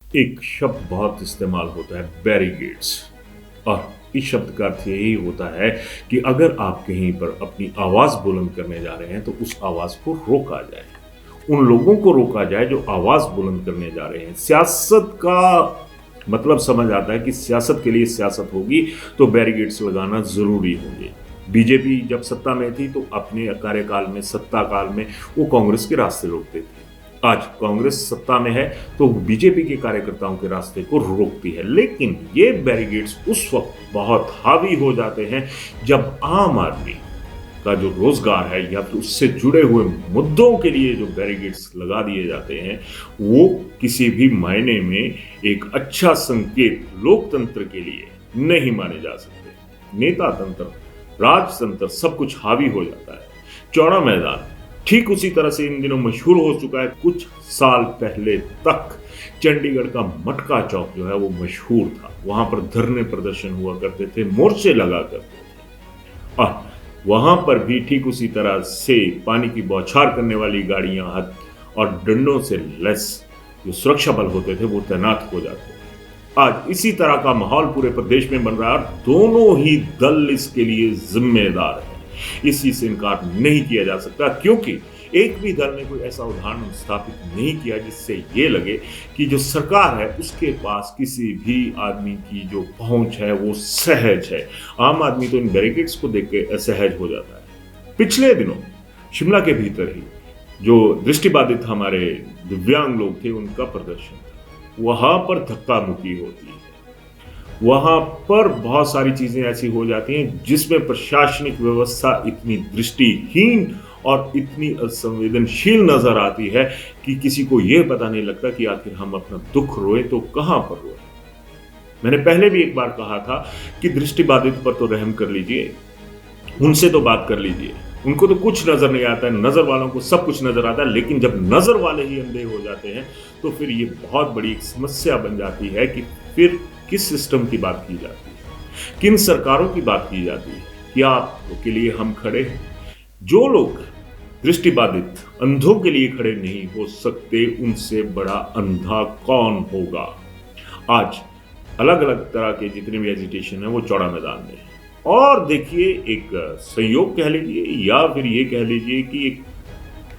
एक शब्द बहुत इस्तेमाल होता है, बैरिकेड्स। और इस शब्द का अर्थ यही होता है कि अगर आप कहीं पर अपनी आवाज़ बुलंद करने जा रहे हैं तो उस आवाज़ को रोका जाए, उन लोगों को रोका जाए जो आवाज़ बुलंद करने जा रहे हैं। सियासत का मतलब समझ आता है कि सियासत के लिए सियासत होगी तो बैरिकेड्स लगाना ज़रूरी होंगे। बीजेपी जब सत्ता में थी तो अपने कार्यकाल में, सत्ता काल में वो कांग्रेस के रास्ते रोकते थे। आज कांग्रेस सत्ता में है तो बीजेपी के कार्यकर्ताओं के रास्ते को रोकती है। लेकिन ये बैरिकेड्स उस वक्त बहुत हावी हो जाते हैं जब आम आदमी का जो रोजगार है या फिर उससे जुड़े हुए मुद्दों के लिए जो बैरिकेड्स लगा दिए जाते हैं वो किसी भी मायने में एक अच्छा संकेत लोकतंत्र के लिए नहीं माने जा सकते। नेता तंत्र, राजतंत्र सब कुछ हावी हो जाता है। चौड़ा मैदान ठीक उसी तरह से इन दिनों मशहूर हो चुका है। कुछ साल पहले तक चंडीगढ़ का मटका चौक जो है वो मशहूर था। वहां पर धरने प्रदर्शन हुआ करते थे, मोर्चे लगा करते थे। और वहां पर भी ठीक उसी तरह से पानी की बौछार करने वाली गाड़ियां और डंडों से लैस जो सुरक्षा बल होते थे वो तैनात हो जाते थे। आज इसी तरह का माहौल पूरे प्रदेश में बन रहा है और दोनों ही दल इसके लिए जिम्मेदार है। इस चीज से इनकार नहीं किया जा सकता क्योंकि एक भी दल ने कोई ऐसा उदाहरण स्थापित नहीं किया जिससे ये लगे कि जो सरकार है उसके पास किसी भी आदमी की जो पहुंच है वो सहज है। आम आदमी तो इन बैरिकेड्स को देख के असहज हो जाता है। पिछले दिनों शिमला के भीतर ही जो दृष्टिबाधित हमारे दिव्यांग लोग थे उनका प्रदर्शन था। वहां पर धक्का मुक्की होती है, वहां पर बहुत सारी चीजें ऐसी हो जाती हैं जिसमें प्रशासनिक व्यवस्था इतनी दृष्टिहीन और इतनी असंवेदनशील नजर आती है कि किसी को यह पता नहीं लगता कि आखिर हम अपना दुख रोए तो कहां पर रोए। मैंने पहले भी एक बार कहा था कि दृष्टिबाधित पर तो रहम कर लीजिए, उनसे तो बात कर लीजिए। उनको तो कुछ नजर नहीं आता है, नजर वालों को सब कुछ नजर आता है। लेकिन जब नजर वाले ही अंधे हो जाते हैं तो फिर ये बहुत बड़ी एक समस्या बन जाती है कि फिर किस सिस्टम की बात की जाती है, किन सरकारों की बात की जाती है। क्या आपके लिए हम खड़े हैं? जो लोग दृष्टिबाधित अंधों के लिए खड़े नहीं हो सकते उनसे बड़ा अंधा कौन होगा। आज अलग अलग तरह के जितने भी एजिटेशन है वो चौड़ा मैदान में है। और देखिए एक संयोग कह लीजिए या फिर ये कह लीजिए कि एक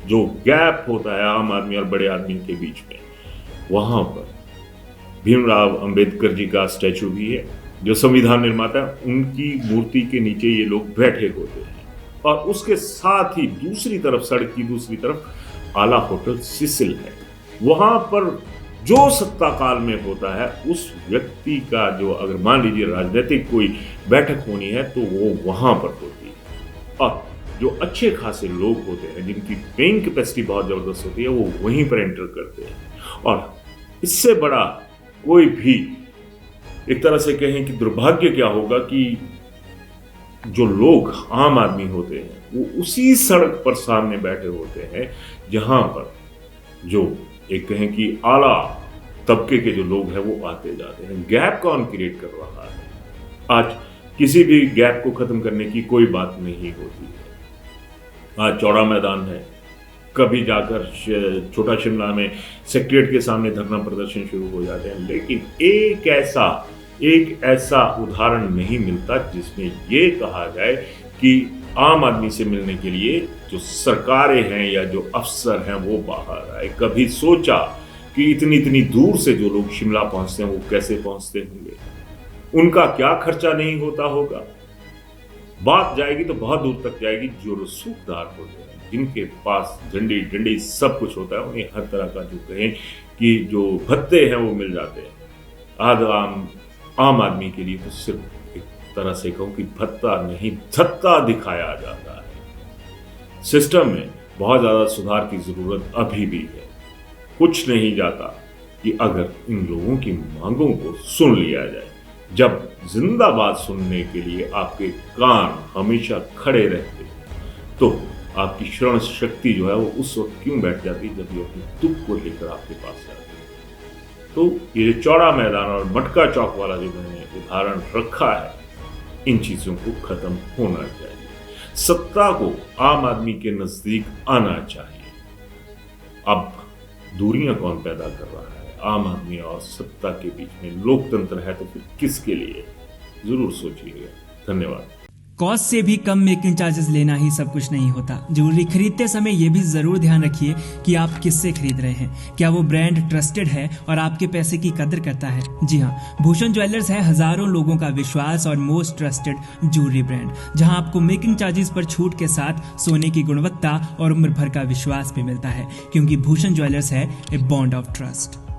जो गैप होता है आम आदमी और बड़े आदमी के बीच में, वहां पर भीमराव अंबेडकर जी का स्टैचू भी है। जो संविधान निर्माता उनकी मूर्ति के नीचे ये लोग बैठे होते हैं। और उसके साथ ही दूसरी तरफ, सड़क की दूसरी तरफ आला होटल सिसिल है। वहां पर जो सत्ता काल में होता है उस व्यक्ति का जो, अगर मान लीजिए राजनीतिक कोई बैठक होनी है तो वो वहां पर होती है। और जो अच्छे खासे लोग होते हैं जिनकी पेइंग कैपेसिटी बहुत जबरदस्त होती है वो वहीं पर एंटर करते हैं। और इससे बड़ा कोई भी एक तरह से कहें कि दुर्भाग्य क्या होगा कि जो लोग आम आदमी होते हैं वो उसी सड़क पर सामने बैठे होते हैं जहां पर जो एक कहें कि आला तबके के जो लोग हैं वो आते जाते हैं। गैप कौन क्रिएट कर रहा है? आज किसी भी गैप को खत्म करने की कोई बात नहीं होती है। आज चौड़ा मैदान है, कभी जाकर छोटा शिमला में सेक्रेटरीट के सामने धरना प्रदर्शन शुरू हो जाते हैं। लेकिन एक ऐसा उदाहरण नहीं मिलता जिसमें ये कहा जाए कि आम आदमी से मिलने के लिए जो सरकारें हैं या जो अफसर हैं वो बाहर आए। कभी सोचा कि इतनी इतनी दूर से जो लोग शिमला पहुंचते हैं वो कैसे पहुंचते होंगे, उनका क्या खर्चा नहीं होता होगा। बात जाएगी तो बहुत दूर तक जाएगी। जो रसूखदार होते हैं जिनके पास झंडी डंडी सब कुछ होता है उन्हें हर तरह का जो कहें कि जो भत्ते हैं वो मिल जाते हैं। आम आदमी के लिए तो सिर्फ एक तरह से कहूं कि भत्ता नहीं धत्ता दिखाया जाता है। सिस्टम में बहुत ज्यादा सुधार की जरूरत अभी भी है। कुछ नहीं जाता कि अगर इन लोगों की मांगों को सुन लिया जाए। जब जिंदाबाद सुनने के लिए आपके कान हमेशा खड़े रहते हैं तो आपकी श्रवण शक्ति जो है वो उस वक्त क्यों बैठ जाती है जब ये अपने दुख को लेकर आपके पास आती है। तो ये जो चौड़ा मैदान और मटका चौक वाला जो मैंने उदाहरण रखा है, इन चीजों को खत्म होना चाहिए। सत्ता को आम आदमी के नजदीक आना चाहिए। अब दूरियां कौन पैदा कर रहा है? आम आदमी और सत्ता के बीच में लोकतंत्र है तो फिर किसके लिए? जरूर सोचिएगा। धन्यवाद। कॉस्ट से भी कम मेकिंग चार्जेस लेना ही सब कुछ नहीं होता। ज्वेलरी खरीदते समय ये भी जरूर ध्यान रखिए कि आप किससे खरीद रहे हैं, क्या वो ब्रांड ट्रस्टेड है और आपके पैसे की कदर करता है। जी हाँ, भूषण ज्वेलर्स है हजारों लोगों का विश्वास और मोस्ट ट्रस्टेड ज्वेलरी ब्रांड, जहां आपको मेकिंग चार्जेस पर छूट के साथ सोने की गुणवत्ता और उम्र भर का विश्वास भी मिलता है, क्योंकि भूषण ज्वेलर्स है ए बॉन्ड ऑफ ट्रस्ट।